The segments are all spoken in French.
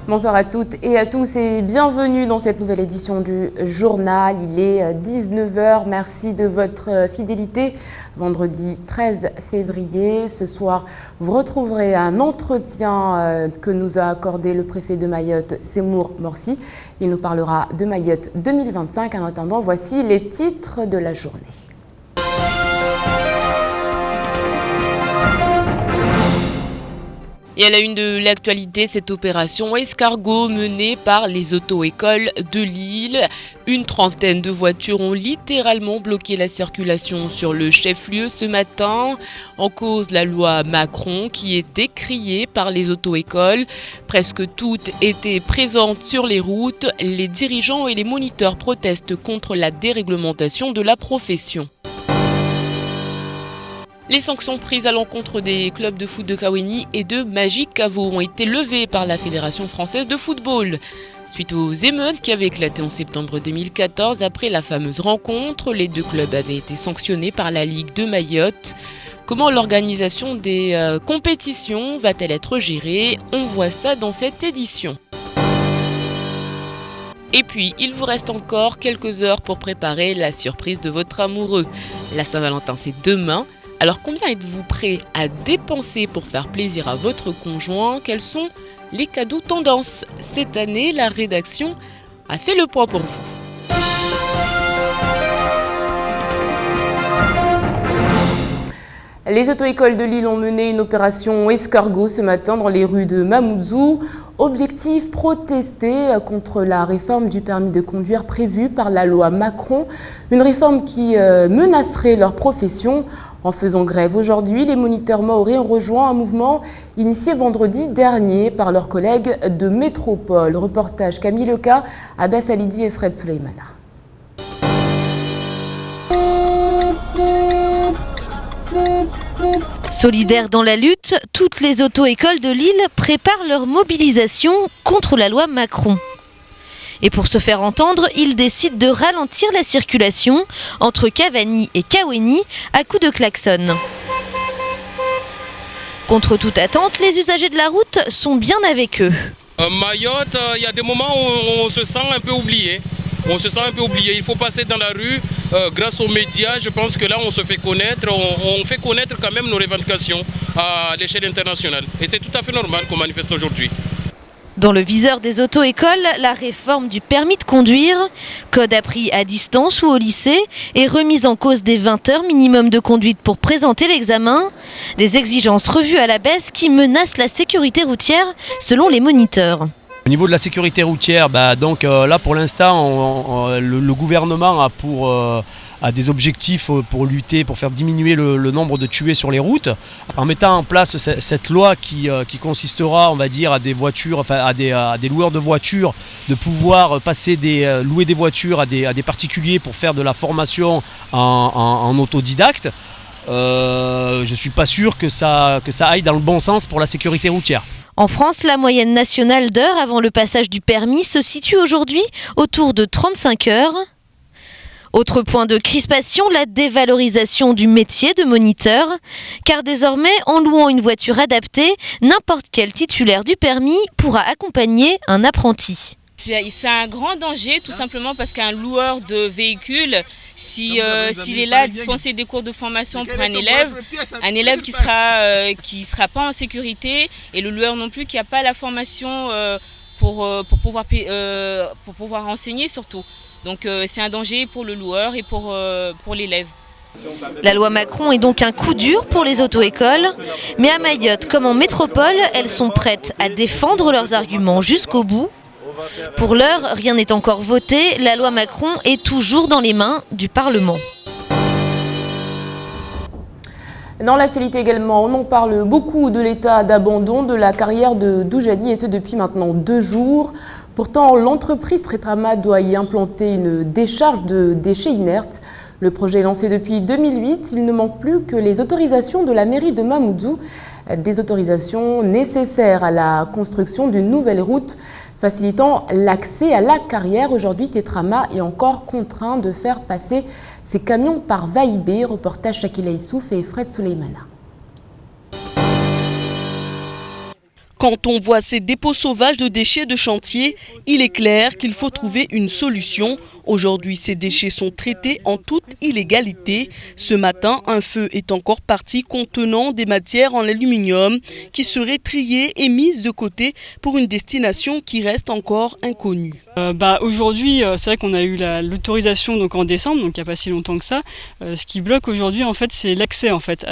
Bonsoir à toutes et à tous et bienvenue dans cette nouvelle édition du journal. Il est 19h, merci de votre fidélité. Vendredi 13 février, ce soir, vous retrouverez un entretien que nous a accordé le préfet de Mayotte, Seymour Morsi. Il nous parlera de Mayotte 2025. En attendant, voici les titres de la journée. Et à la une de l'actualité, cette opération escargot menée par les auto-écoles de Lille. Une trentaine de voitures ont littéralement bloqué la circulation sur le chef-lieu ce matin. En cause, la loi Macron qui est décriée par les auto-écoles. Presque toutes étaient présentes sur les routes. Les dirigeants et les moniteurs protestent contre la déréglementation de la profession. Les sanctions prises à l'encontre des clubs de foot de Kaweni et de Magic Cavo ont été levées par la Fédération française de football. Suite aux émeutes qui avaient éclaté en septembre 2014, après la fameuse rencontre, les deux clubs avaient été sanctionnés par la Ligue de Mayotte. Comment l'organisation des compétitions va-t-elle être gérée? On voit ça dans cette édition. Et puis, il vous reste encore quelques heures pour préparer la surprise de votre amoureux. La Saint-Valentin, c'est demain. Alors combien êtes-vous prêt à dépenser pour faire plaisir à votre conjoint? Quels sont les cadeaux tendances? Cette année, la rédaction a fait le point pour vous. Les auto-écoles de Lille ont mené une opération escargot ce matin dans les rues de Mamoudzou. Objectif, protester contre la réforme du permis de conduire prévue par la loi Macron. Une réforme qui menacerait leur profession. En faisant grève aujourd'hui, les moniteurs mahorais ont rejoint un mouvement initié vendredi dernier par leurs collègues de Métropole. Reportage Camille Leca, Abbas Alidi et Fred Souleymana. Solidaires dans la lutte, toutes les auto-écoles de Lille préparent leur mobilisation contre la loi Macron. Et pour se faire entendre, ils décident de ralentir la circulation entre Cavani et Kaweni à coups de klaxon. Contre toute attente, les usagers de la route sont bien avec eux. Mayotte, il y a des moments où on se sent un peu oublié. Il faut passer dans la rue grâce aux médias. Je pense que là, on se fait connaître. On fait connaître quand même nos revendications à l'échelle internationale. Et c'est tout à fait normal qu'on manifeste aujourd'hui. Dans le viseur des auto-écoles, la réforme du permis de conduire, code appris à distance ou au lycée, et remise en cause des 20 heures minimum de conduite pour présenter l'examen. Des exigences revues à la baisse qui menacent la sécurité routière selon les moniteurs. Au niveau de la sécurité routière, là pour l'instant, le gouvernement a des objectifs pour lutter, pour faire diminuer le nombre de tués sur les routes, en mettant en place cette loi qui consistera, on va dire, à des voitures, à des loueurs de voitures, de pouvoir louer des voitures à des particuliers pour faire de la formation en autodidacte. Je ne suis pas sûr que ça aille dans le bon sens pour la sécurité routière. En France, la moyenne nationale d'heures avant le passage du permis se situe aujourd'hui autour de 35 heures. Autre point de crispation, la dévalorisation du métier de moniteur, car désormais, en louant une voiture adaptée, n'importe quel titulaire du permis pourra accompagner un apprenti. C'est un grand danger, tout simplement parce qu'un loueur de véhicule, s'il est là à dispenser des cours de formation pour un élève qui sera pas en sécurité, et le loueur non plus qui n'a pas la formation pour pouvoir enseigner surtout. Donc c'est un danger pour le loueur et pour l'élève. La loi Macron est donc un coup dur pour les auto-écoles, mais à Mayotte comme en métropole, elles sont prêtes à défendre leurs arguments jusqu'au bout. Pour l'heure, rien n'est encore voté, la loi Macron est toujours dans les mains du Parlement. Dans l'actualité également, on en parle beaucoup de l'état d'abandon de la carrière de Doujani, et ce depuis maintenant 2 jours. Pourtant, l'entreprise Trétrama doit y implanter une décharge de déchets inertes. Le projet est lancé depuis 2008. Il ne manque plus que les autorisations de la mairie de Mamoudzou, des autorisations nécessaires à la construction d'une nouvelle route facilitant l'accès à la carrière. Aujourd'hui, Trétrama est encore contraint de faire passer ses camions par va-et-vient. Reportage Shakila Issouf et Fred Souleymana. Quand on voit ces dépôts sauvages de déchets de chantier, il est clair qu'il faut trouver une solution. Aujourd'hui, ces déchets sont traités en toute illégalité. Ce matin, un feu est encore parti contenant des matières en aluminium qui seraient triées et mises de côté pour une destination qui reste encore inconnue. Aujourd'hui, c'est vrai qu'on a eu l'autorisation donc en décembre, donc il n'y a pas si longtemps que ça. Ce qui bloque aujourd'hui, en fait, c'est l'accès en fait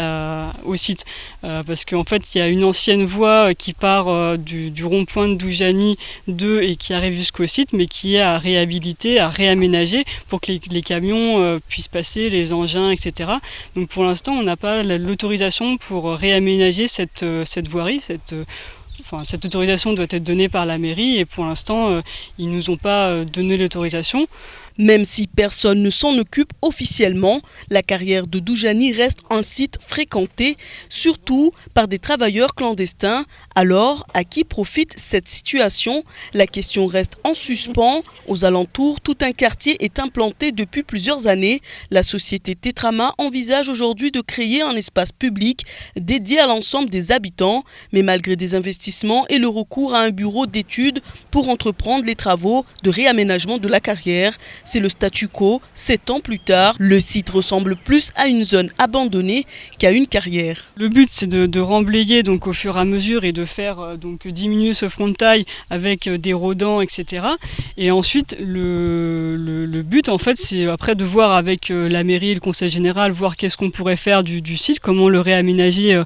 au site, parce qu'en fait, il y a une ancienne voie qui part du rond-point de Doujani 2 et qui arrive jusqu'au site, mais qui est à réhabiliter, à réaménager pour que les camions puissent passer, les engins, etc. Donc pour l'instant, on n'a pas l'autorisation pour réaménager cette voirie. Cette autorisation doit être donnée par la mairie et pour l'instant, ils ne nous ont pas donné l'autorisation. Même si personne ne s'en occupe officiellement, la carrière de Doujani reste un site fréquenté, surtout par des travailleurs clandestins. Alors, à qui profite cette situation? La question reste en suspens. Aux alentours, tout un quartier est implanté depuis plusieurs années. La société Tetrama envisage aujourd'hui de créer un espace public dédié à l'ensemble des habitants. Mais malgré des investissements et le recours à un bureau d'études pour entreprendre les travaux de réaménagement de la carrière, c'est le statu quo. 7 ans plus tard, le site ressemble plus à une zone abandonnée qu'à une carrière. Le but, c'est de remblayer donc, au fur et à mesure et de faire donc, diminuer ce frontail avec des rodents, etc. Et ensuite, le but, en fait, c'est après de voir avec la mairie et le conseil général, voir qu'est-ce qu'on pourrait faire du site, comment le réaménager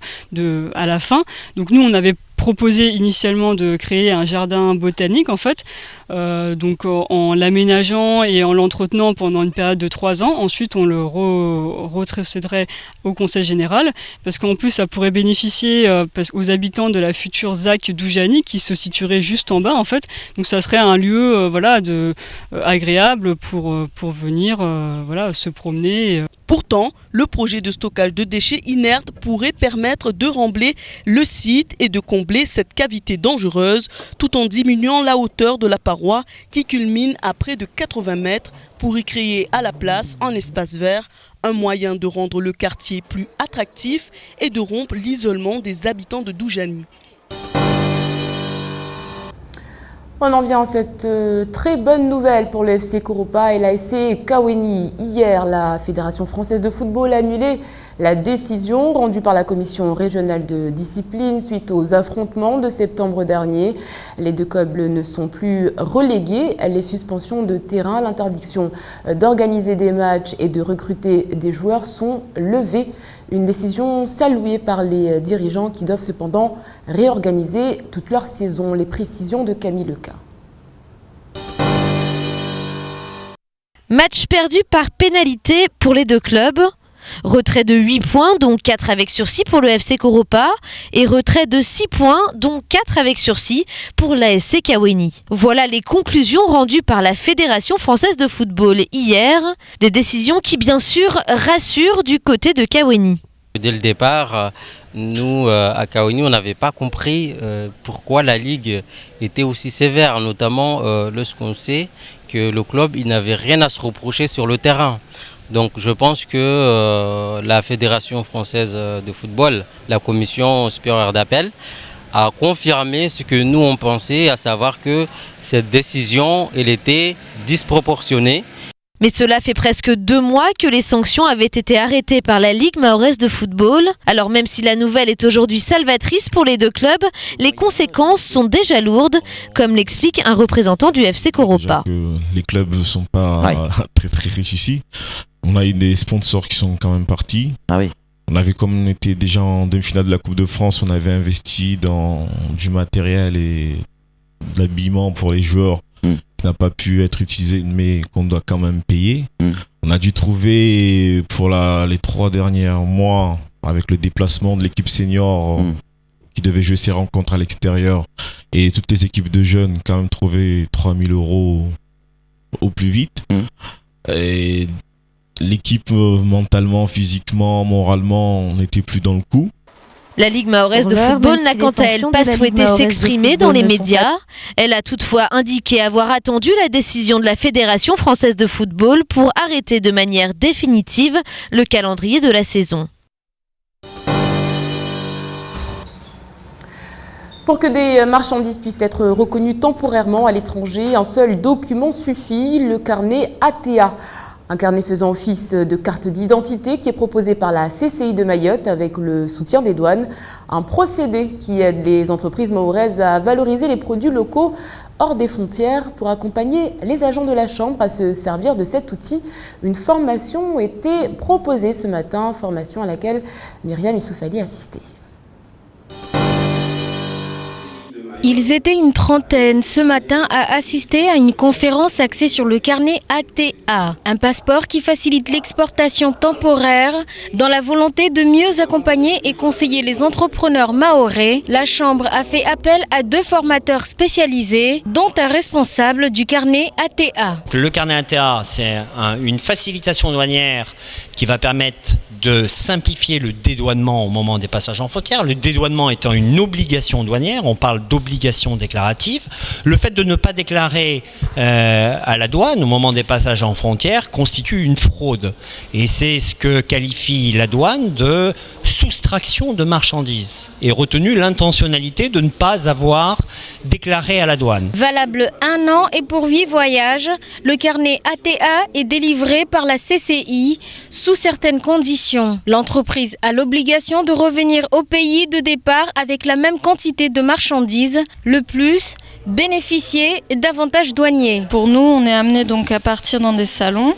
à la fin. Donc nous, on avait proposé initialement de créer un jardin botanique en fait, donc en l'aménageant et en l'entretenant pendant une période de 3 ans. Ensuite on le retrocéderait au conseil général parce qu'en plus ça pourrait bénéficier aux habitants de la future ZAC Doujani qui se situerait juste en bas en fait. Donc ça serait un lieu agréable pour venir se promener. Pourtant, le projet de stockage de déchets inertes pourrait permettre de rembler le site et de combler cette cavité dangereuse tout en diminuant la hauteur de la paroi qui culmine à près de 80 mètres pour y créer à la place un espace vert, un moyen de rendre le quartier plus attractif et de rompre l'isolement des habitants de Doujani. On en vient à cette très bonne nouvelle pour le FC Koropa et l'ASC Kaweni. Hier, la Fédération française de football a annulé la décision rendue par la commission régionale de discipline suite aux affrontements de septembre dernier. Les deux clubs ne sont plus relégués. Les suspensions de terrain, l'interdiction d'organiser des matchs et de recruter des joueurs sont levées. Une décision saluée par les dirigeants qui doivent cependant réorganiser toute leur saison. Les précisions de Camille Leca. Match perdu par pénalité pour les deux clubs. Retrait de 8 points, dont 4 avec sursis pour le FC Koropa, et retrait de 6 points, dont 4 avec sursis pour l'ASC Kaweni. Voilà les conclusions rendues par la Fédération française de football hier. Des décisions qui, bien sûr, rassurent du côté de Kaweni. Dès le départ, nous, à Kaweni, on n'avait pas compris pourquoi la Ligue était aussi sévère, notamment lorsqu'on sait que le club il n'avait rien à se reprocher sur le terrain. Donc je pense que la Fédération française de football, la commission supérieure d'appel, a confirmé ce que nous on pensait, à savoir que cette décision elle était disproportionnée. Mais cela fait presque 2 mois que les sanctions avaient été arrêtées par la Ligue mahoraise de football. Alors même si la nouvelle est aujourd'hui salvatrice pour les deux clubs, les conséquences sont déjà lourdes, comme l'explique un représentant du FC Koropa. Les clubs ne sont pas très riches ici. On a eu des sponsors qui sont quand même partis. Ah oui. Comme on était déjà en demi-finale de la Coupe de France, on avait investi dans du matériel et de l'habillement pour les joueurs. Qui n'a pas pu être utilisé mais qu'on doit quand même payer. On a dû trouver pour les 3 derniers mois avec le déplacement de l'équipe senior qui devait jouer ses rencontres à l'extérieur et toutes les équipes de jeunes quand même trouver 3 000 € au plus vite. Et l'équipe mentalement, physiquement, moralement, on n'était plus dans le coup. La Ligue mahoraise de football n'a quant à elle pas souhaité s'exprimer dans les médias. Elle a toutefois indiqué avoir attendu la décision de la Fédération française de football pour arrêter de manière définitive le calendrier de la saison. Pour que des marchandises puissent être reconnues temporairement à l'étranger, un seul document suffit, le carnet ATA. Un carnet faisant office de carte d'identité qui est proposé par la CCI de Mayotte avec le soutien des douanes. Un procédé qui aide les entreprises mahoraises à valoriser les produits locaux hors des frontières. Pour accompagner les agents de la Chambre à se servir de cet outil, une formation a été proposée ce matin, formation à laquelle Myriam Issoufali a assisté. Ils étaient une trentaine ce matin à assister à une conférence axée sur le carnet ATA, un passeport qui facilite l'exportation temporaire. Dans la volonté de mieux accompagner et conseiller les entrepreneurs mahorais, la Chambre a fait appel à 2 formateurs spécialisés, dont un responsable du carnet ATA. Le carnet ATA, c'est une facilitation douanière qui va permettre de simplifier le dédouanement au moment des passages en frontière. Le dédouanement étant une obligation douanière, on parle d'obligation déclarative. Le fait de ne pas déclarer à la douane au moment des passages en frontière constitue une fraude. Et c'est ce que qualifie la douane de soustraction de marchandises. Et retenu l'intentionnalité de ne pas avoir déclaré à la douane. Valable 1 an et pour 8 voyages, le carnet ATA est délivré par la CCI sous certaines conditions. L'entreprise a l'obligation de revenir au pays de départ avec la même quantité de marchandises. Le plus, bénéficier d'avantages douaniers. Pour nous, on est amené donc à partir dans des salons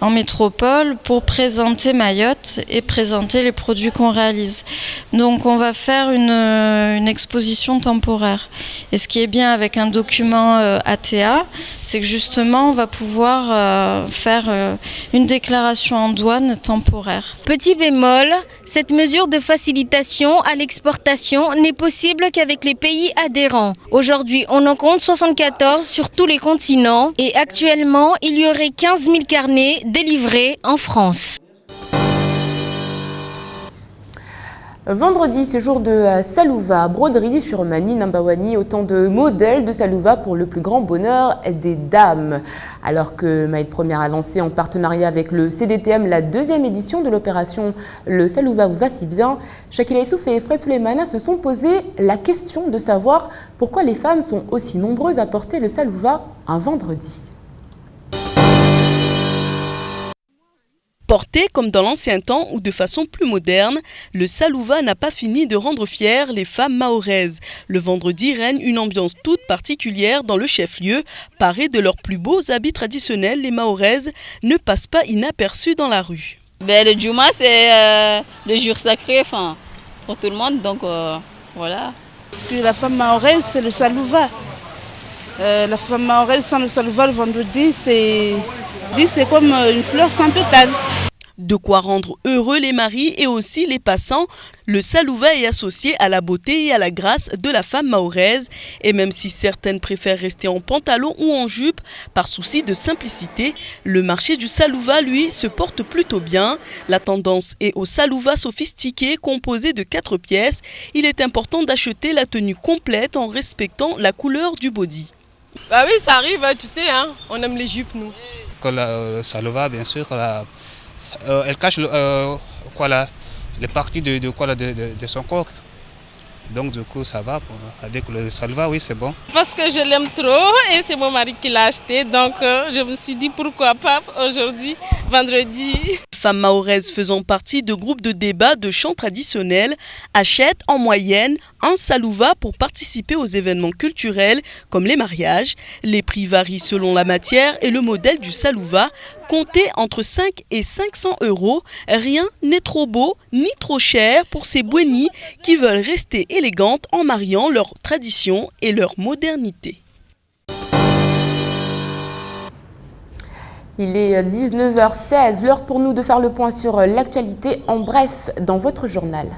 en métropole pour présenter Mayotte et présenter les produits qu'on réalise. Donc on va faire une exposition temporaire. Et ce qui est bien avec un document ATA, c'est que justement on va pouvoir faire une déclaration en douane temporaire. Petit bémol, cette mesure de facilitation à l'exportation n'est possible qu'avec les pays adhérents. Aujourd'hui, on en compte 74 sur tous les continents et actuellement, il y aurait 15 000 carnets délivrés en France. Vendredi, c'est jour de Salouva, broderie sur Mani Nambawani, autant de modèles de Salouva pour le plus grand bonheur des dames. Alors que Maïd Première a lancé en partenariat avec le CDTM la 2e édition de l'opération Le Salouva vous va si bien, Shakila Issouf et Efraï Souleymana se sont posé la question de savoir pourquoi les femmes sont aussi nombreuses à porter le Salouva un vendredi. Porté comme dans l'ancien temps ou de façon plus moderne, le Salouva n'a pas fini de rendre fiers les femmes mahoraises. Le vendredi règne une ambiance toute particulière dans le chef-lieu. Parées de leurs plus beaux habits traditionnels, les mahoraises ne passent pas inaperçues dans la rue. Le Juma, c'est le jour sacré pour tout le monde, donc voilà. Parce que la femme mahoraise, c'est le Salouva. La femme mahoraise sans le Salouva le vendredi, c'est comme une fleur sans pétales. De quoi rendre heureux les maris et aussi les passants. Le Salouva est associé à la beauté et à la grâce de la femme mahoraise. Et même si certaines préfèrent rester en pantalon ou en jupe, par souci de simplicité, le marché du Salouva, lui, se porte plutôt bien. La tendance est au Salouva sophistiqué, composé de 4 pièces. Il est important d'acheter la tenue complète en respectant la couleur du body. Bah oui, ça arrive, tu sais, on aime les jupes, nous. Le Salouva, bien sûr, elle cache les parties de son corps. Donc du coup ça va, avec le Salouva, oui c'est bon. Parce que je l'aime trop et c'est mon mari qui l'a acheté, donc je me suis dit pourquoi pas aujourd'hui, vendredi. Femmes mahoraises faisant partie de groupes de débat de chants traditionnels achètent en moyenne un Salouva pour participer aux événements culturels comme les mariages. Les prix varient selon la matière et le modèle du Salouva, compté entre 5 et 500 €. Rien n'est trop beau ni trop cher pour ces bouennies qui veulent rester élégantes en mariant leur tradition et leur modernité. Il est 19h16, l'heure pour nous de faire le point sur l'actualité en bref dans votre journal.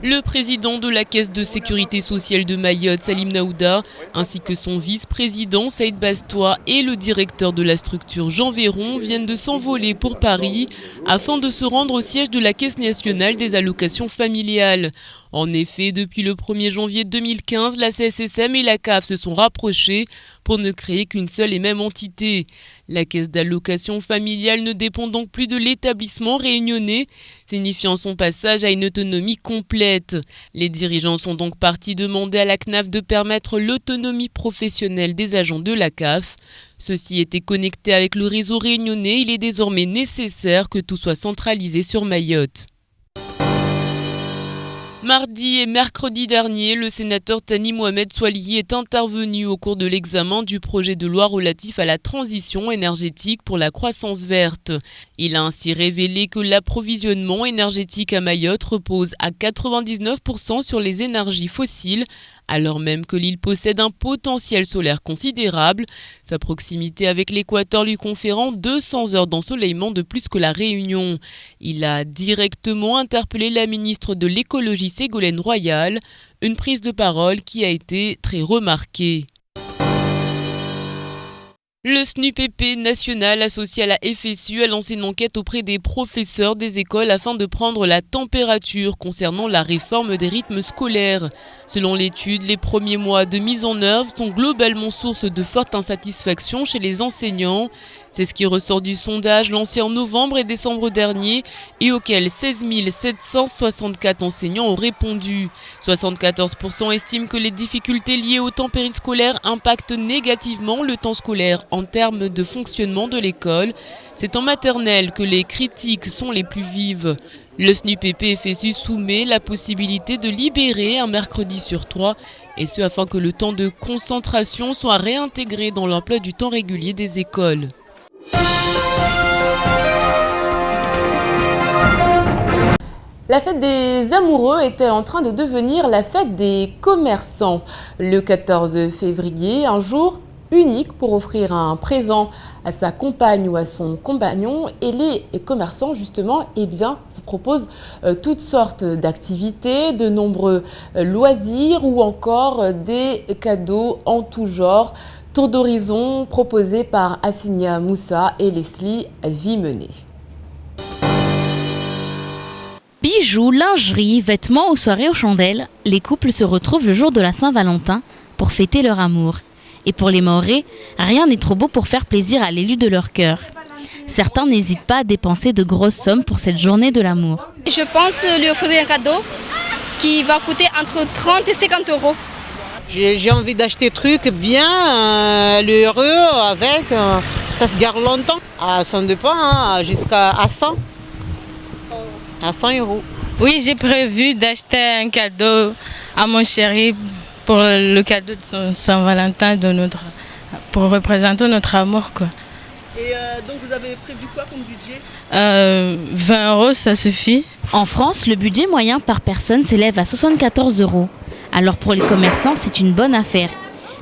Le président de la Caisse de sécurité sociale de Mayotte, Salim Naouda, ainsi que son vice-président, Saïd Bastois, et le directeur de la structure, Jean Véron, viennent de s'envoler pour Paris afin de se rendre au siège de la Caisse nationale des allocations familiales. En effet, depuis le 1er janvier 2015, la CSSM et la CAF se sont rapprochées pour ne créer qu'une seule et même entité. La caisse d'allocation familiale ne dépend donc plus de l'établissement réunionnais, signifiant son passage à une autonomie complète. Les dirigeants sont donc partis demander à la CNAF de permettre l'autonomie professionnelle des agents de la CAF. Ceux-ci étaient connectés avec le réseau réunionnais, il est désormais nécessaire que tout soit centralisé sur Mayotte. Mardi et mercredi dernier, le sénateur Thani Mohamed Swalihi est intervenu au cours de l'examen du projet de loi relatif à la transition énergétique pour la croissance verte. Il a ainsi révélé que l'approvisionnement énergétique à Mayotte repose à 99% sur les énergies fossiles, alors même que l'île possède un potentiel solaire considérable. Sa proximité avec l'équateur lui conférant 200 heures d'ensoleillement de plus que la Réunion. Il a directement interpellé la ministre de l'écologie Ségolène Royal, une prise de parole qui a été très remarquée. Le SNUPP national associé à la FSU a lancé une enquête auprès des professeurs des écoles afin de prendre la température concernant la réforme des rythmes scolaires. Selon l'étude, les premiers mois de mise en œuvre sont globalement source de forte insatisfaction chez les enseignants. C'est ce qui ressort du sondage lancé en novembre et décembre dernier et auquel 16 764 enseignants ont répondu. 74% estiment que les difficultés liées au temps périscolaire impactent négativement le temps scolaire en termes de fonctionnement de l'école. C'est en maternelle que les critiques sont les plus vives. Le SNUPP-FSU soumet la possibilité de libérer un mercredi sur 3, et ce afin que le temps de concentration soit réintégré dans l'emploi du temps régulier des écoles. La fête des amoureux est-elle en train de devenir la fête des commerçants? Le 14 février, un jour unique pour offrir un présent à sa compagne ou à son compagnon, et les commerçants justement vous proposent toutes sortes d'activités, de nombreux loisirs ou encore des cadeaux en tout genre. Tour d'horizon proposé par Assigna Moussa et Leslie Vimenet. Bijoux, lingerie, vêtements ou soirées aux chandelles, les couples se retrouvent le jour de la Saint-Valentin pour fêter leur amour. Et pour les Mahorais, rien n'est trop beau pour faire plaisir à l'élu de leur cœur. Certains n'hésitent pas à dépenser de grosses sommes pour cette journée de l'amour. Je pense lui offrir un cadeau qui va coûter entre 30 et 50 euros. J'ai envie d'acheter des trucs bien, heureux, avec, ça se garde longtemps. Ça dépend, jusqu'à 100. À 100 euros. Oui, j'ai prévu d'acheter un cadeau à mon chéri pour le cadeau de Saint-Valentin, pour représenter notre amour, quoi. Et donc vous avez prévu quoi comme budget? 20 euros, ça suffit. En France, le budget moyen par personne s'élève à 74 euros. Alors pour les commerçants, c'est une bonne affaire.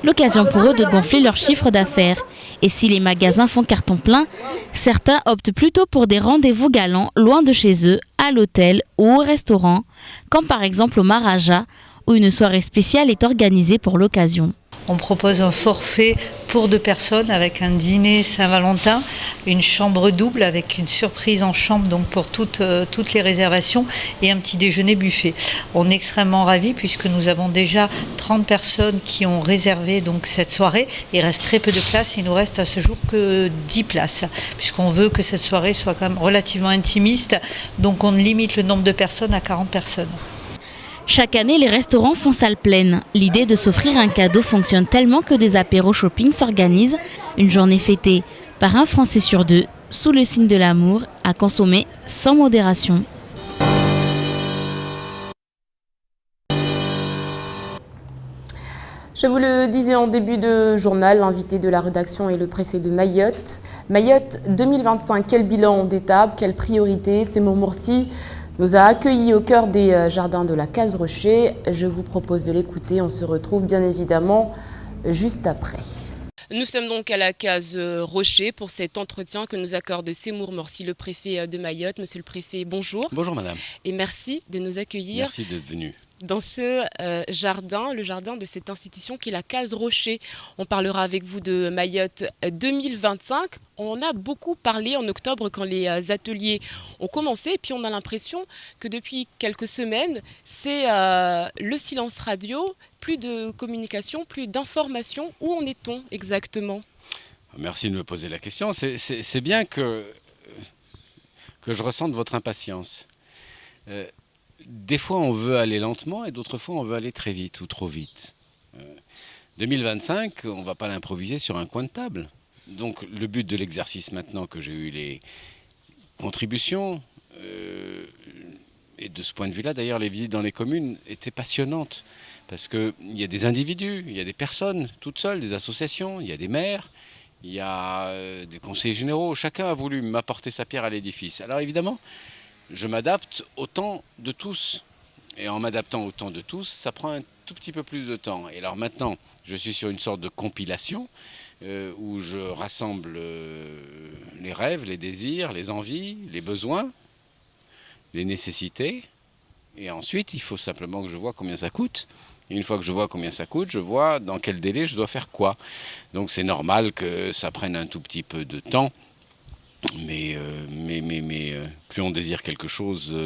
L'occasion pour eux de gonfler leur chiffre d'affaires. Et si les magasins font carton plein, certains optent plutôt pour des rendez-vous galants loin de chez eux, à l'hôtel ou au restaurant, comme par exemple au Maharaja, où une soirée spéciale est organisée pour l'occasion. On propose un forfait pour 2 personnes avec un dîner Saint-Valentin, une chambre double avec une surprise en chambre donc pour toutes les réservations et un petit déjeuner buffet. On est extrêmement ravis puisque nous avons déjà 30 personnes qui ont réservé donc cette soirée. Il reste très peu de places, il nous reste à ce jour que 10 places puisqu'on veut que cette soirée soit quand même relativement intimiste. Donc on limite le nombre de personnes à 40 personnes. Chaque année, les restaurants font salle pleine. L'idée de s'offrir un cadeau fonctionne tellement que des apéros shopping s'organisent. Une journée fêtée par un Français sur 2, sous le signe de l'amour, à consommer sans modération. Je vous le disais en début de journal, l'invité de la rédaction est le préfet de Mayotte. Mayotte 2025, quel bilan d'étape, quelles priorités? Ces mots Moursi nous a accueillis au cœur des jardins de la Case Rocher. Je vous propose de l'écouter. On se retrouve bien évidemment juste après. Nous sommes donc à la Case Rocher pour cet entretien que nous accorde Seymour Morsi, le préfet de Mayotte. Monsieur le préfet, bonjour. Bonjour madame. Et merci de nous accueillir. Merci d'être venu. Dans ce jardin, le jardin de cette institution qui est la Case Rocher. On parlera avec vous de Mayotte 2025. On en a beaucoup parlé en octobre quand les ateliers ont commencé. Et puis on a l'impression que depuis quelques semaines, c'est le silence radio, plus de communication, plus d'informations. Où en est-on exactement ? Merci de me poser la question. C'est bien que je ressente votre impatience. Des fois, on veut aller lentement et d'autres fois, on veut aller très vite ou trop vite. 2025, on ne va pas l'improviser sur un coin de table. Donc, le but de l'exercice maintenant que j'ai eu les contributions, et de ce point de vue-là, d'ailleurs, les visites dans les communes étaient passionnantes. Parce qu'il y a des individus, il y a des personnes toutes seules, des associations, il y a des maires, il y a des conseillers généraux. Chacun a voulu m'apporter sa pierre à l'édifice. Alors évidemment, je m'adapte au temps de tous. Et en m'adaptant au temps de tous, ça prend un tout petit peu plus de temps. Et alors maintenant, je suis sur une sorte de compilation où je rassemble les rêves, les désirs, les envies, les besoins, les nécessités. Et ensuite, il faut simplement que je vois combien ça coûte. Et une fois que je vois combien ça coûte, je vois dans quel délai je dois faire quoi. Donc c'est normal que ça prenne un tout petit peu de temps. Mais plus on désire quelque chose,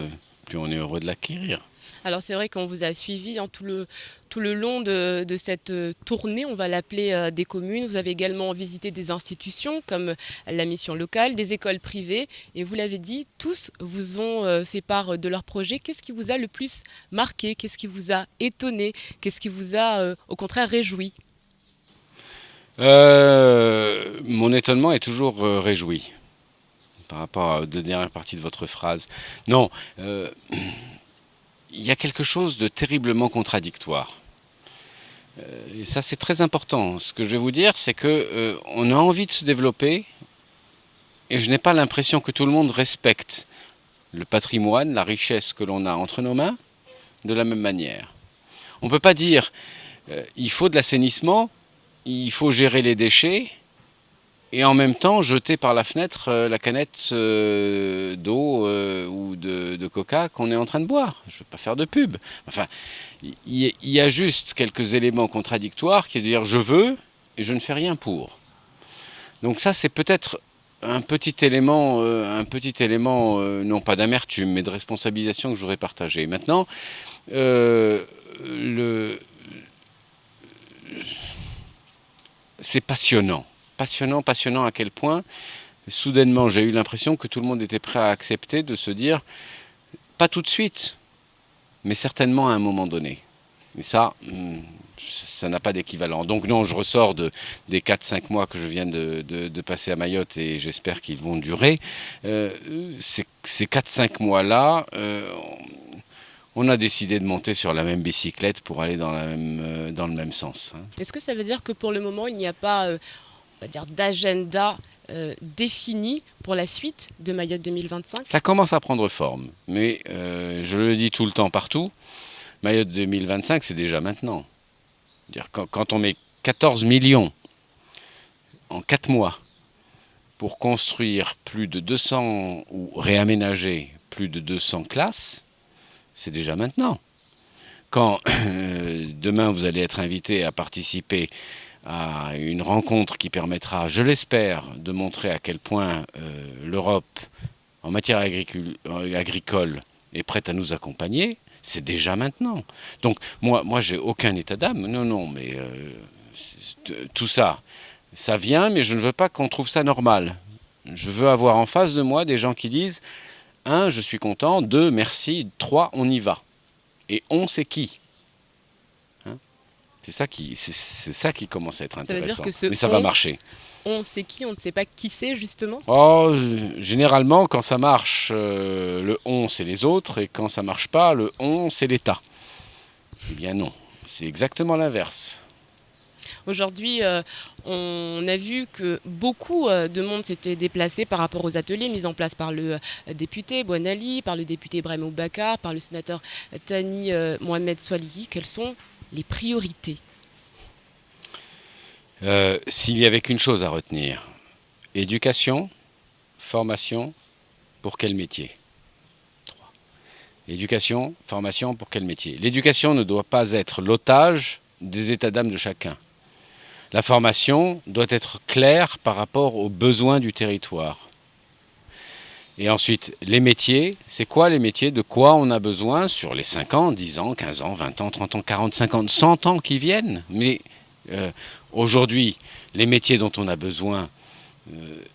plus on est heureux de l'acquérir. Alors c'est vrai qu'on vous a suivi tout le long de cette tournée, on va l'appeler, des communes. Vous avez également visité des institutions comme la mission locale, des écoles privées. Et vous l'avez dit, tous vous ont fait part de leur projet. Qu'est-ce qui vous a le plus marqué? Qu'est-ce qui vous a étonné? Qu'est-ce qui vous a au contraire réjoui? Mon étonnement est toujours réjoui par rapport à la dernière partie de votre phrase. Non, il y a quelque chose de terriblement contradictoire. Et ça, c'est très important. Ce que je vais vous dire, c'est qu'on a envie de se développer et je n'ai pas l'impression que tout le monde respecte le patrimoine, la richesse que l'on a entre nos mains de la même manière. On ne peut pas dire il faut de l'assainissement, il faut gérer les déchets et en même temps jeter par la fenêtre la canette d'eau ou de coca qu'on est en train de boire. Je ne veux pas faire de pub. Enfin, il y a juste quelques éléments contradictoires qui est de dire je veux et je ne fais rien pour. Donc ça, c'est peut-être un petit élément non pas d'amertume, mais de responsabilisation que je voudrais partager. Maintenant, c'est passionnant. Passionnant à quel point, soudainement, j'ai eu l'impression que tout le monde était prêt à accepter de se dire, pas tout de suite, mais certainement à un moment donné. Et ça n'a pas d'équivalent. Donc non, je ressors des 4-5 mois que je viens de passer à Mayotte et j'espère qu'ils vont durer. Ces 4-5 mois-là, on a décidé de monter sur la même bicyclette pour aller dans le même sens. Est-ce que ça veut dire que pour le moment, il n'y a pas on va dire, d'agenda défini pour la suite de Mayotte 2025? Ça commence à prendre forme, mais je le dis tout le temps partout, Mayotte 2025, c'est déjà maintenant. Quand on met 14 millions en 4 mois pour construire plus de 200 ou réaménager plus de 200 classes, c'est déjà maintenant. Quand demain vous allez être invité à participer à une rencontre qui permettra, je l'espère, de montrer à quel point l'Europe, en matière agricole, est prête à nous accompagner, c'est déjà maintenant. Donc, moi j'ai aucun état d'âme, non, mais tout ça, ça vient, mais je ne veux pas qu'on trouve ça normal. Je veux avoir en face de moi des gens qui disent 1, je suis content, 2, merci, 3, on y va. Et on, c'est qui ? C'est ça qui commence à être intéressant. Mais ça va marcher. On sait qui, on ne sait pas qui c'est justement. Généralement, quand ça marche, le on c'est les autres, et quand ça marche pas, le on c'est l'État. Eh bien non, c'est exactement l'inverse. Aujourd'hui, on a vu que beaucoup de monde s'était déplacé par rapport aux ateliers mis en place par le député Bouanali, par le député Ibrahim Boubacar, par le sénateur Thani Mohamed Swalihi. Quelles sont les priorités? S'il y avait qu'une chose à retenir, éducation, formation, pour quel métier? 3. Éducation, formation, pour quel métier? L'éducation ne doit pas être l'otage des états d'âme de chacun. La formation doit être claire par rapport aux besoins du territoire. Et ensuite, les métiers, c'est quoi les métiers? De quoi on a besoin sur les 5 ans, 10 ans, 15 ans, 20 ans, 30 ans, 40, 50, 100 ans qui viennent? Mais aujourd'hui, les métiers dont on a besoin,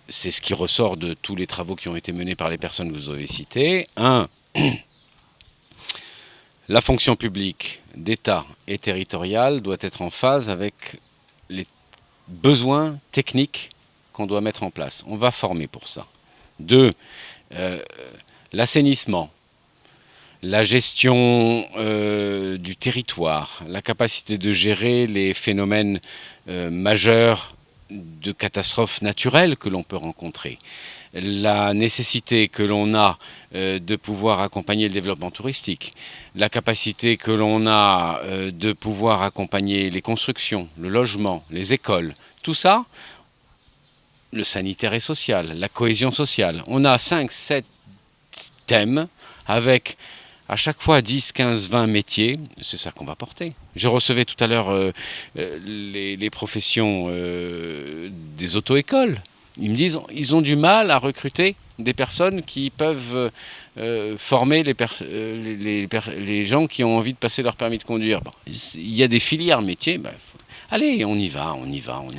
c'est ce qui ressort de tous les travaux qui ont été menés par les personnes que vous avez citées. La fonction publique d'État et territoriale doit être en phase avec les besoins techniques qu'on doit mettre en place. On va former pour ça. 2, l'assainissement, la gestion du territoire, la capacité de gérer les phénomènes majeurs de catastrophes naturelles que l'on peut rencontrer, la nécessité que l'on a de pouvoir accompagner le développement touristique, la capacité que l'on a de pouvoir accompagner les constructions, le logement, les écoles, tout ça, le sanitaire et social, la cohésion sociale. On a 5, 7 thèmes avec à chaque fois 10, 15, 20 métiers, c'est ça qu'on va porter. Je recevais tout à l'heure les professions des auto-écoles. Ils me disent ils ont du mal à recruter des personnes qui peuvent former les gens qui ont envie de passer leur permis de conduire. Bon, il y a des filières métiers, allez, on y va. À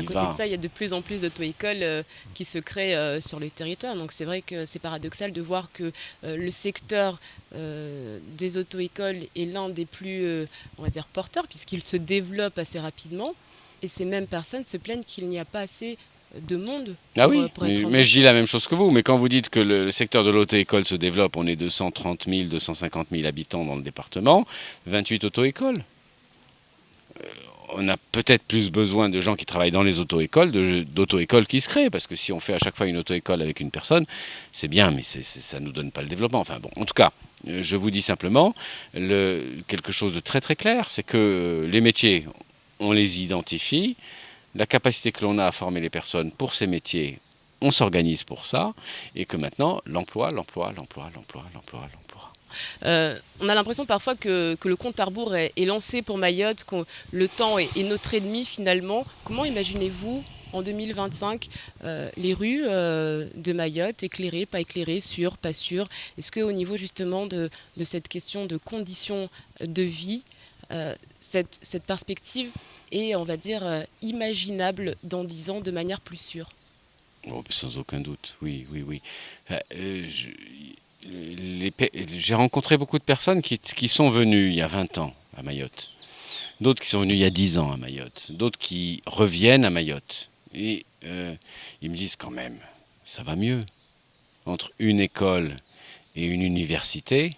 côté de ça, il y a de plus en plus d'auto-écoles qui se créent sur le territoire. Donc c'est vrai que c'est paradoxal de voir que le secteur des auto-écoles est l'un des plus, on va dire, porteurs, puisqu'il se développe assez rapidement. Et ces mêmes personnes se plaignent qu'il n'y a pas assez de monde. Ah oui, mais je dis la même chose que vous. Mais quand vous dites que le secteur de l'auto-école se développe, on est 230 000, 250 000 habitants dans le département, 28 auto-écoles. On a peut-être plus besoin de gens qui travaillent dans les auto-écoles, d'auto-écoles qui se créent, parce que si on fait à chaque fois une auto-école avec une personne, c'est bien, mais ça ne nous donne pas le développement. Enfin bon, en tout cas, je vous dis simplement quelque chose de très très clair, c'est que les métiers, on les identifie, la capacité que l'on a à former les personnes pour ces métiers, on s'organise pour ça, et que maintenant, l'emploi. On a l'impression parfois que le compte à rebours est lancé pour Mayotte, que le temps est notre ennemi finalement. Comment imaginez-vous en 2025 les rues de Mayotte, éclairées, pas éclairées, sûres, pas sûres? Est-ce qu'au niveau justement de cette question de conditions de vie, cette perspective est, on va dire, imaginable dans 10 ans de manière plus sûre? Sans aucun doute, oui. J'ai rencontré beaucoup de personnes qui sont venues il y a 20 ans à Mayotte, d'autres qui sont venues il y a 10 ans à Mayotte, d'autres qui reviennent à Mayotte. Et ils me disent quand même, ça va mieux. Entre une école et une université,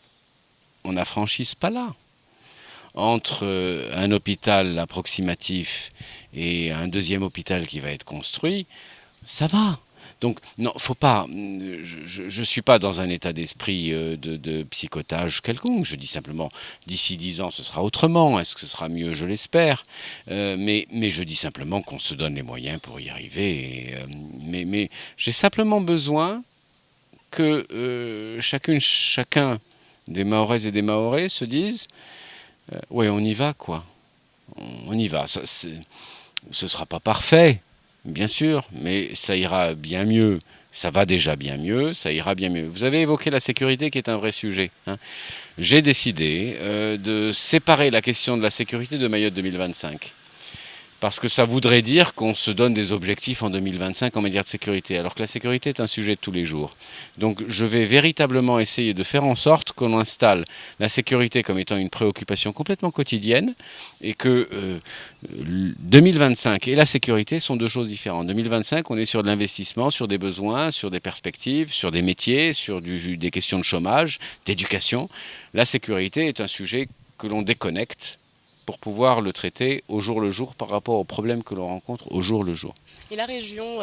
on n'affranchit pas là. Entre un hôpital approximatif et un deuxième hôpital qui va être construit, ça va. Donc, non, faut pas. Je ne suis pas dans un état d'esprit de psychotage quelconque. Je dis simplement, d'ici 10 ans, ce sera autrement. Est-ce que ce sera mieux? Je l'espère. Mais je dis simplement qu'on se donne les moyens pour y arriver. Mais j'ai simplement besoin que chacun des Mahoraises et des Mahorais se dise ouais, on y va, quoi. On y va. Ce ne sera pas parfait. Bien sûr, mais ça ira bien mieux. Ça va déjà bien mieux, ça ira bien mieux. Vous avez évoqué la sécurité qui est un vrai sujet. J'ai décidé de séparer la question de la sécurité de Mayotte 2025. Parce que ça voudrait dire qu'on se donne des objectifs en 2025 en matière de sécurité, alors que la sécurité est un sujet de tous les jours. Donc je vais véritablement essayer de faire en sorte qu'on installe la sécurité comme étant une préoccupation complètement quotidienne et que 2025 et la sécurité sont deux choses différentes. 2025, on est sur de l'investissement, sur des besoins, sur des perspectives, sur des métiers, sur des questions de chômage, d'éducation. La sécurité est un sujet que l'on déconnecte pour pouvoir le traiter au jour le jour par rapport aux problèmes que l'on rencontre au jour le jour. Et la région,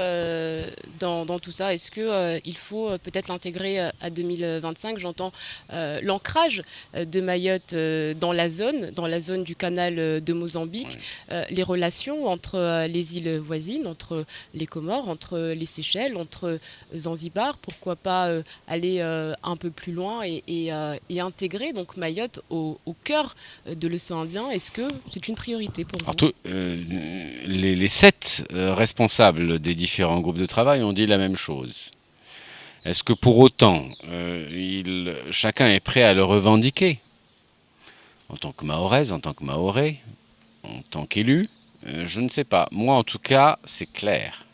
dans tout ça, est-ce qu'il faut peut-être l'intégrer à 2025? J'entends l'ancrage de Mayotte dans la zone du canal de Mozambique, les relations entre les îles voisines, entre les Comores, entre les Seychelles, entre Zanzibar, pourquoi pas aller un peu plus loin et intégrer donc Mayotte au cœur de l'océan Indien? Est-ce que c'est une priorité pour vous? Alors, les 7 responsables des différents groupes de travail ont dit la même chose. Est-ce que pour autant, chacun est prêt à le revendiquer? En tant que Mahoraise, en tant que Mahorais, en tant qu'élu, je ne sais pas. Moi, en tout cas, c'est clair.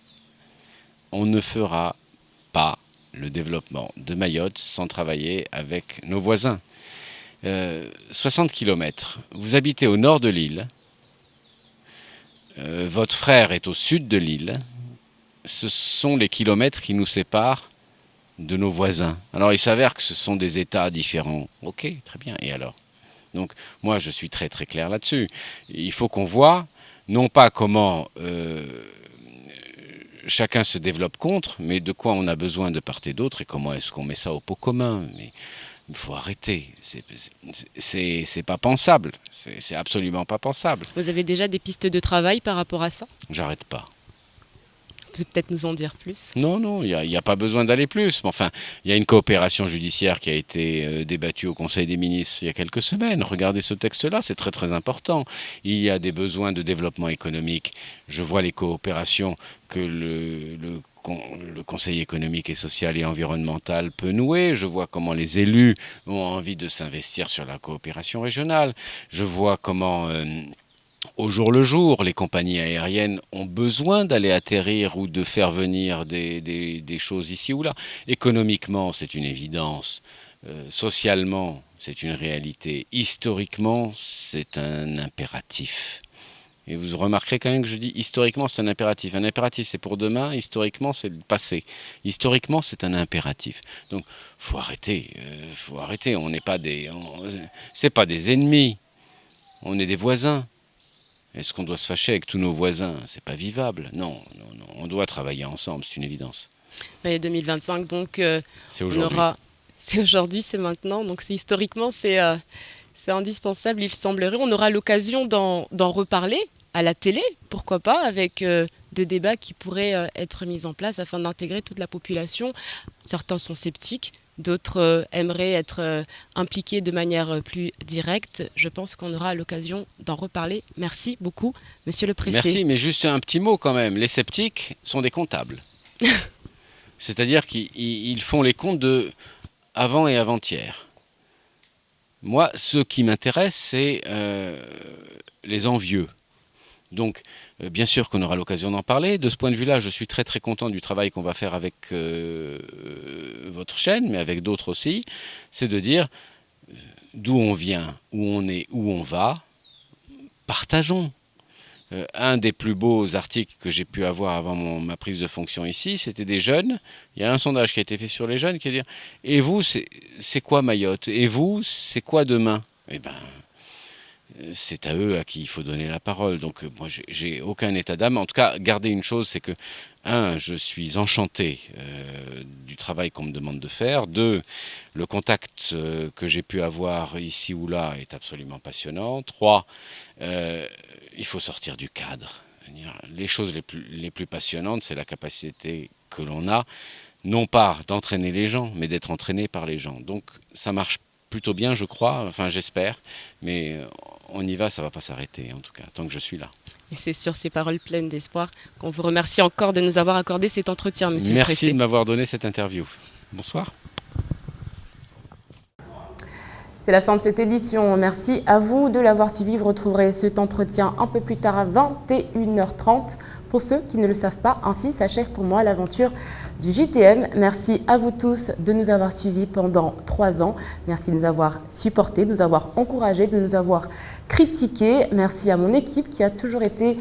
on ne fera pas le développement de Mayotte sans travailler avec nos voisins. 60 km, vous habitez au nord de l'île, votre frère est au sud de l'île, ce sont les kilomètres qui nous séparent de nos voisins. Alors il s'avère que ce sont des États différents. Ok, très bien, et alors? Donc moi je suis très très clair là-dessus. Il faut qu'on voit, non pas comment chacun se développe contre, mais de quoi on a besoin de part et d'autre et comment est-ce qu'on met ça au pot commun. Mais il faut arrêter, c'est pas pensable, c'est absolument pas pensable. Vous avez déjà des pistes de travail par rapport à ça? J'arrête pas. Vous pouvez peut-être nous en dire plus? Non, il n'y a pas besoin d'aller plus. Mais enfin, il y a une coopération judiciaire qui a été débattue au Conseil des ministres il y a quelques semaines. Regardez ce texte-là, c'est très très important. Il y a des besoins de développement économique. Je vois les coopérations que le Conseil économique et social et environnemental peut nouer. Je vois comment les élus ont envie de s'investir sur la coopération régionale. Je vois comment... au jour le jour, les compagnies aériennes ont besoin d'aller atterrir ou de faire venir des choses ici ou là. Économiquement, c'est une évidence. Socialement, c'est une réalité. Historiquement, c'est un impératif. Et vous remarquerez quand même que je dis historiquement, c'est un impératif. Un impératif, c'est pour demain. Historiquement, c'est le passé. Historiquement, c'est un impératif. Donc, faut arrêter. On n'est pas c'est pas des ennemis. On est des voisins. Est-ce qu'on doit se fâcher avec tous nos voisins? C'est pas vivable. Non. On doit travailler ensemble, c'est une évidence. Mais 2025, donc, c'est aujourd'hui. C'est aujourd'hui, c'est maintenant. Donc, historiquement, c'est indispensable, il semblerait. On aura l'occasion d'en reparler à la télé, pourquoi pas, avec des débats qui pourraient être mis en place afin d'intégrer toute la population. Certains sont sceptiques. D'autres aimeraient être impliqués de manière plus directe. Je pense qu'on aura l'occasion d'en reparler. Merci beaucoup, Monsieur le Préfet. Merci, mais juste un petit mot quand même. Les sceptiques sont des comptables. C'est-à-dire qu'ils font les comptes de avant et avant-hier. Moi, ce qui m'intéresse, c'est les envieux. Donc, bien sûr qu'on aura l'occasion d'en parler. De ce point de vue-là, je suis très très content du travail qu'on va faire avec votre chaîne, mais avec d'autres aussi. C'est de dire d'où on vient, où on est, où on va. Partageons. Un des plus beaux articles que j'ai pu avoir avant ma prise de fonction ici, c'était des jeunes. Il y a un sondage qui a été fait sur les jeunes qui dit « Et vous, c'est quoi Mayotte? Et vous, c'est quoi demain ?» Eh bien, c'est à eux à qui il faut donner la parole. Donc moi, j'ai aucun état d'âme. En tout cas, gardez une chose, c'est que, je suis enchanté du travail qu'on me demande de faire. 2, le contact que j'ai pu avoir ici ou là est absolument passionnant. 3, il faut sortir du cadre. Les choses les plus passionnantes, c'est la capacité que l'on a, non pas d'entraîner les gens, mais d'être entraîné par les gens. Donc ça marche plutôt bien, je crois, enfin j'espère, mais on y va, ça ne va pas s'arrêter, en tout cas, tant que je suis là. Et c'est sur ces paroles pleines d'espoir qu'on vous remercie encore de nous avoir accordé cet entretien, Monsieur le Préfet. Merci de m'avoir donné cette interview. Bonsoir. C'est la fin de cette édition. Merci à vous de l'avoir suivi. Vous retrouverez cet entretien un peu plus tard à 21h30. Pour ceux qui ne le savent pas, ainsi s'achève pour moi l'aventure du JTM. Merci à vous tous de nous avoir suivis pendant 3 ans. Merci de nous avoir supportés, de nous avoir encouragés, de nous avoir critiqués. Merci à mon équipe qui a toujours été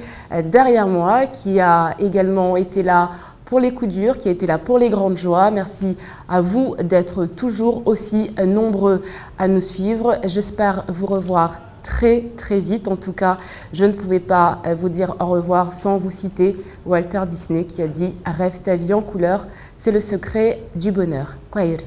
derrière moi, qui a également été là pour les coups durs, qui a été là pour les grandes joies. Merci à vous d'être toujours aussi nombreux à nous suivre. J'espère vous revoir très très vite. En tout cas, je ne pouvais pas vous dire au revoir sans vous citer Walter Disney qui a dit « Rêve ta vie en couleur, c'est le secret du bonheur ». Kwaheri.